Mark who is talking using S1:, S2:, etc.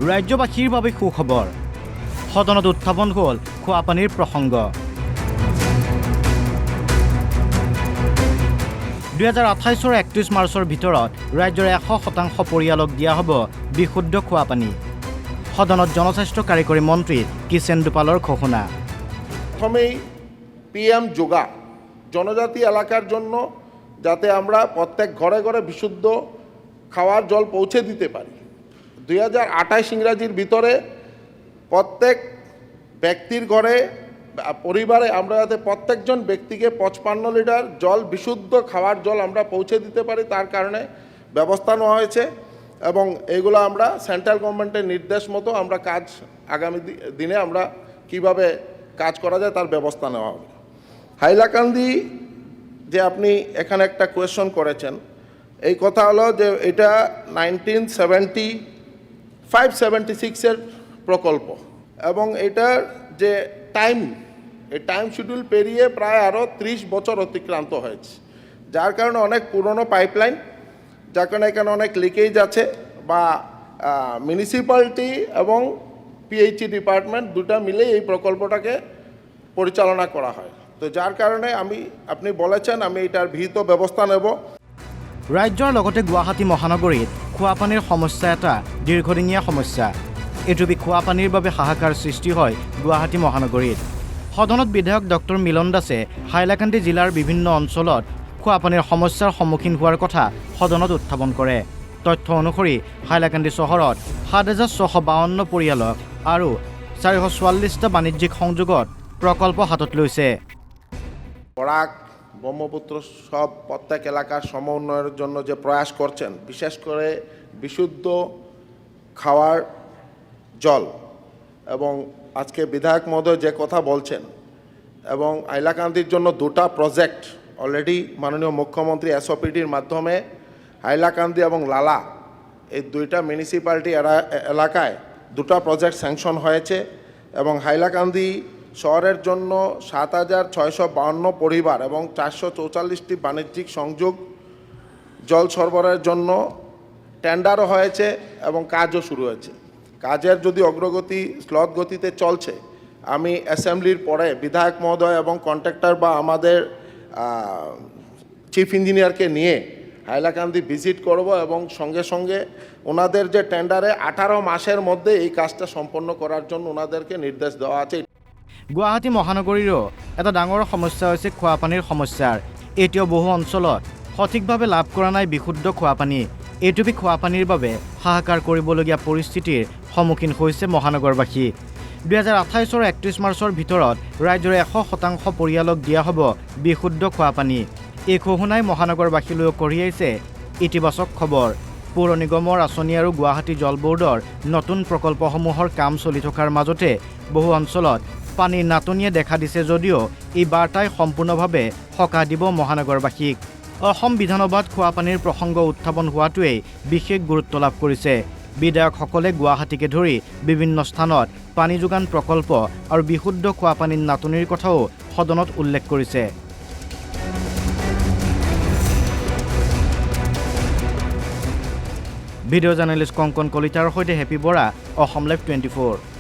S1: ৰাজ্যবাসীৰ বাবে সুখবৰ সদনত উত্থাপন হ'ল খোৱা পানীৰ প্ৰসংগ 2028 31 মাৰ্চৰ ভিতৰত ৰাজ্যৰ 100% পৰিয়ালক দিয়া হ'ব বিশুদ্ধ খোৱা পানী সদনত জনস্বাস্থ্য কাৰিকৰী মন্ত্ৰী কিষেন দোপালৰ ঘোষণা
S2: প্রথমেই পিএম যোগা জনজাতি এলাকার জন্য যাতে আমরা প্রত্যেক ঘরে ঘরে বিশুদ্ধ খাওয়ার জল পৌঁছে দিতে পারি 2028 ইংরাজির ভিতরে প্রত্যেক ব্যক্তির ঘরে পরিবারে আমরা যাতে প্রত্যেকজন ব্যক্তিকে 55 লিটার জল বিশুদ্ধ খাওয়ার জল আমরা পৌঁছে দিতে পারি তার কারণে ব্যবস্থা নেওয়া হয়েছে এবং এইগুলো আমরা সেন্ট্রাল গভর্নমেন্টের নির্দেশ মতো আমরা কাজ আগামী দিনে আমরা কিভাবে কাজ করা যায় তার ব্যবস্থা নেওয়া হবে হাইলাকান্দি যে আপনি এখানে একটা কোয়েশ্চন করেছেন এই কথা হলো যে এটা 1976 এর প্রকল্প এবং এটার যে এই টাইম শিডিউল পেরিয়ে প্রায় আরও 30 বছর অতিক্রান্ত হয়েছে যার কারণে অনেক পুরনো পাইপলাইন যার কারণে এখানে অনেক লিকেজ আছে বা মিউনিসিপ্যালিটি এবং পিএইচই ডিপার্টমেন্ট দুটা মিলে এই প্রকল্পটাকে পরিচালনা করা হয় তো যার কারণে আপনি বলেছেন আমি এটার বিহিত ব্যবস্থা নেব
S1: ৰাজ্যৰ লগতে গুৱাহাটী মহানগৰীত খোৱা পানীৰ সমস্যা এটা দীৰ্ঘদিনীয়া সমস্যা এটুপি খোৱা পানীৰ বাবে হাহাকাৰ সৃষ্টি হয় গুৱাহাটী মহানগৰীত সদনত বিধায়ক ডক্টৰ মিলন দাসে হাইলাকান্দি জিলাৰ বিভিন্ন অঞ্চলত খোৱা পানীৰ সমস্যাৰ সন্মুখীন হোৱাৰ কথা সদনত উত্থাপন কৰে তথ্য অনুসৰি হাইলাকান্দি চহৰত 7652 পৰিয়ালক আৰু 444টা বাণিজ্যিক সংযোগত প্রকল্প হাতত লৈছে
S2: বরাক ব্রহ্মপুত্র সব প্রত্যেক এলাকার সম উন্নয়নের জন্য যে প্রয়াস করছেন বিশেষ করে বিশুদ্ধ খাওয়ার জল এবং আজকে বিধায়ক মহোদয় যে কথা বলছেন এবং হাইলাকান্দির জন্য দুটা প্রজেক্ট অলরেডি মাননীয় মুখ্যমন্ত্রী এসওপিডির মাধ্যমে হাইলাকান্দি এবং লালা এই দুইটা মিউনিসিপ্যালিটি এলাকায় দুটা প্রজেক্ট স্যাংশন হয়েছে এবং হাইলাকান্দি শহরের জন্য 7652 পরিবার এবং 444টি বাণিজ্যিক সংযোগ জল সরবরাহের জন্য টেন্ডারও হয়েছে এবং কাজও শুরু হয়েছে কাজের যদি অগ্রগতি স্লথ গতিতে চলছে আমি অ্যাসেম্বলির পরে বিধায়ক মহোদয় এবং কন্ট্রাক্টর বা আমাদের চিফ ইঞ্জিনিয়ারকে নিয়ে হাইলাকান্দি ভিজিট করব এবং সঙ্গে সঙ্গে ওনাদের যে টেন্ডারে 18 মাসের মধ্যে এই কাজটা সম্পন্ন করার জন্য ওনাদেরকে নির্দেশ দেওয়া আছে
S1: গুৱাহাটী মহানগৰীৰো এটা ডাঙৰ সমস্যা হৈছে খোৱা পানীৰ সমস্যাৰ এতিয়াও বহু অঞ্চলত সঠিকভাৱে লাভ কৰা নাই বিশুদ্ধ খোৱা পানী এটুপি খোৱা পানীৰ বাবে হাহাকাৰ কৰিবলগীয়া পৰিস্থিতিৰ সন্মুখীন হৈছে মহানগৰবাসী 2028 31 মাৰ্চৰ ভিতৰত ৰাজ্যৰ 100% পৰিয়ালক দিয়া হ'ব বিশুদ্ধ খোৱা পানী এই ঘোষণাই মহানগৰবাসীলৈ কঢ়িয়াইছে ইতিবাচক খবৰ পৌৰ নিগমৰ আঁচনি আৰু গুৱাহাটী জল বোৰ্ডৰ নতুন প্ৰকল্পসমূহৰ কাম চলি থকাৰ মাজতে বহু অঞ্চলত পানীৰ নাটনিয়ে দেখা দিছে যদিও এই বাৰ্তাই সম্পূৰ্ণভাৱে সকাহ দিব মহানগৰবাসীক অসম বিধানসভাত খোৱা পানীৰ প্ৰসংগ উত্থাপন হোৱাটোৱেই বিশেষ গুৰুত্ব লাভ কৰিছে বিধায়কসকলে গুৱাহাটীকে ধৰি বিভিন্ন স্থানত পানী যোগান প্ৰকল্প আৰু বিশুদ্ধ খোৱা পানীৰ নাটনিৰ কথাও সদনত উল্লেখ কৰিছে ভিডিঅ' জাৰ্নেলিষ্ট কংকন কলিতাৰ সৈতে হেপী বৰা অসম লাইভ 24